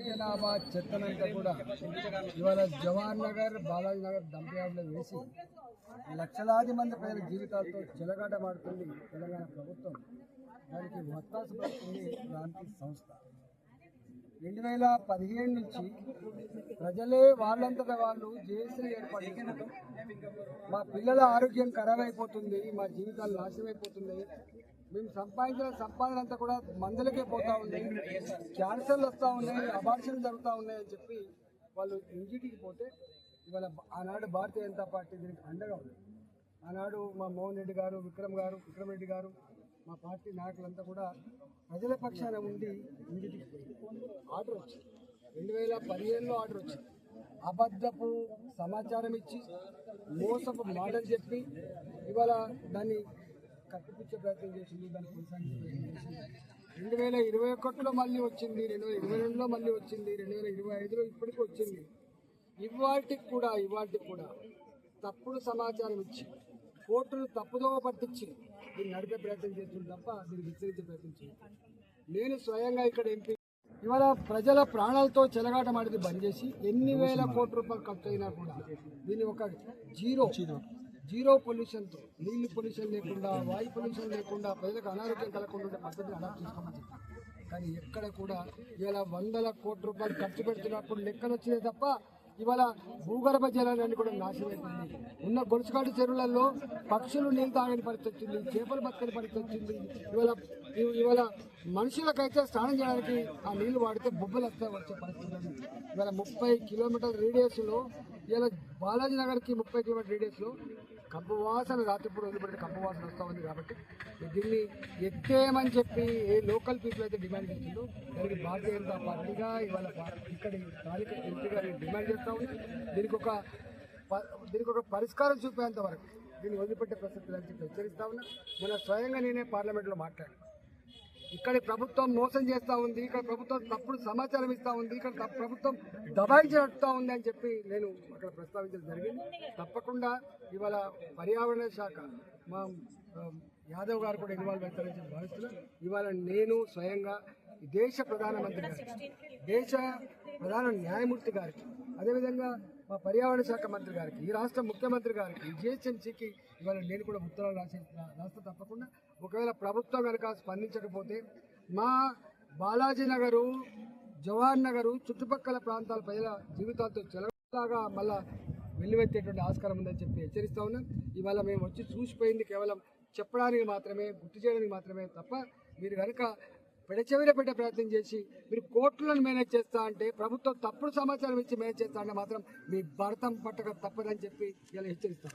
జనాభా చెత్తనంతా కూడా ఇవాళ జవహర్ నగర్, బాలాజీ నగర్ డంప్యార్డ్లో వేసి లక్షలాది మంది ప్రజల జీవితాలతో చెలగాటమాడుతుంది తెలంగాణ ప్రభుత్వం. దానికి మత్తాసు పడుతుంది క్రాంతి సంస్థ. 2017 నుంచి ప్రజలే వాళ్ళంతటా వాళ్ళు జేఏసీ ఏర్పాటు చేసుకుంటాం. మా పిల్లల ఆరోగ్యం ఖరాబ్ అయిపోతుంది, మా జీవితాలు నాశనం అయిపోతుంది, మేము సంపాదించిన సంపాదన అంతా కూడా మందులకే పోతా ఉన్నాయి, క్యాన్సర్లు వస్తూ ఉన్నాయి, అబార్షన్లు జరుగుతూ ఉన్నాయని చెప్పి వాళ్ళు ఇంటికి పోతే ఇవాళ ఆనాడు భారతీయ జనతా పార్టీ దీనికి అండగా ఉంది. ఆనాడు మా మోహన్ రెడ్డి గారు, విక్రమ్ రెడ్డి గారు, మా పార్టీ నాయకులంతా కూడా ప్రజల పక్షాన ఉండి ఇంటికి ఆర్డర్ వచ్చింది. 2017లో ఆర్డర్ వచ్చింది. అబద్ధపు సమాచారం ఇచ్చి మోసపు మాటలు చెప్పి ఇవాళ దాన్ని కప్పిపుచ్చే ప్రయత్నం చేసింది, దాన్ని కొనసాగించే ప్రయత్నం చేసింది. 2021లో మళ్ళీ వచ్చింది, 2022లో మళ్ళీ వచ్చింది, 2025లో ఇప్పటికీ వచ్చింది. ఇవాటికి కూడా తప్పుడు సమాచారం ఇచ్చి కోర్టును తప్పుదోవ పట్టించి దీన్ని నడిపే ప్రయత్నం చేస్తుంది తప్ప దీన్ని విస్తరించే ప్రయత్నం చేస్తుంది. నేను స్వయంగా ఇక్కడ ఎంపీ ఇవాళ ప్రజల ప్రాణాలతో చెలగాటమాడిది బంద్ చేసి ఎన్ని వేల కోట్ల రూపాయలు ఖర్చు అయినా కూడా దీన్ని ఒక జీరో పొల్యూషన్తో, నీళ్లు పొల్యూషన్ లేకుండా, వాయు పొల్యూషన్ లేకుండా, ప్రజలకు అనారోగ్యం కలగకుండా పద్ధతిని అడాప్ట్ చేసుకోమని చెప్పారు. కానీ ఎక్కడ కూడా ఇవాళ 100 కోట్ల రూపాయలు ఖర్చు పెడుతున్నప్పుడు లెక్కలు వచ్చినాయి తప్ప ఇవాళ భూగర్భ జలాలన్నీ కూడా నాశనం అయిపోయింది. ఉన్న గొలుసుకాటు చెరువులలో పక్షులు నీళ్ళు తాగని పరిస్థితి వచ్చింది, చేపలు బతకని పరిస్థితి వచ్చింది. ఇవాళ మనుషులకైతే స్నానం చేయడానికి ఆ నీళ్లు వాడితే బొబ్బలు వచ్చే పరిస్థితి ఉంది. ఇవాళ 30 కిలోమీటర్ల రేడియస్లో ఇవాళ బాలాజీ నగర్కి 30 కిలోమీటర్ రేడియస్లో కంపు వాసన రాత్రిపూట వదిలిపెట్టే కంపు వాసన వస్తూ ఉంది. కాబట్టి దీన్ని ఎత్తేయమని చెప్పి ఏ లోకల్ పీపుల్ అయితే డిమాండ్ చేసిందో దానికి భారతీయ జనతా పార్టీగా ఇవాళ ఇక్కడ స్థానిక ఎంపీగా డిమాండ్ చేస్తూ ఉంది. దీనికి ఒక పరిష్కారం చూపేంత వరకు దీన్ని వదిలిపెట్టే ప్రసక్తి అని చెప్పి హెచ్చరిస్తూ ఉన్నా. మన స్వయంగా నేనే పార్లమెంట్లో మాట్లాడాను. ఇక్కడ ప్రభుత్వం మోసం చేస్తూ ఉంది, ఇక్కడ ప్రభుత్వం తప్పుడు సమాచారం ఇస్తూ ఉంది, ఇక్కడ ప్రభుత్వం దబాయించేస్తూ ఉంది అని చెప్పి నేను అక్కడ ప్రస్తావించడం జరిగింది. తప్పకుండా ఇవాళ పర్యావరణ శాఖ మా యాదవ్ గారు కూడా ఇన్వాల్వ్ అవుతారని చెప్పి భావిస్తున్నాను. ఇవాళ నేను స్వయంగా దేశ ప్రధానమంత్రి గారికి, దేశ ప్రధాన న్యాయమూర్తి గారికి, అదేవిధంగా మా పర్యావరణ శాఖ మంత్రి గారికి, ఈ రాష్ట్ర ముఖ్యమంత్రి గారికి, జిహెచ్ఎంసీకి ఇవాళ నేను కూడా ఉత్తరాలు రాస్తే తప్పకుండా ఒకవేళ ప్రభుత్వం కనుక స్పందించకపోతే మా బాలాజీ నగరు, జవహర్ నగరు చుట్టుపక్కల ప్రాంతాల ప్రజల జీవితాలతో చెలలాగా మళ్ళా వెల్లువెత్తేటువంటి ఆస్కారం ఉందని చెప్పి హెచ్చరిస్తూ ఉన్నాం. ఇవాళ మేము వచ్చి చూసిపోయింది కేవలం చెప్పడానికి మాత్రమే, గుర్తు చేయడానికి మాత్రమే తప్ప మీరు కనుక పెడచెవిన పెట్టే ప్రయత్నం చేసి మీరు కోర్టులను మేనేజ్ చేస్తా అంటే, ప్రభుత్వం తప్పుడు సమాచారం ఇచ్చి మేనేజ్ చేస్తా అంటే మాత్రం మీ భర్తం పట్టక తప్పదని చెప్పి ఇలా హెచ్చరిస్తాం.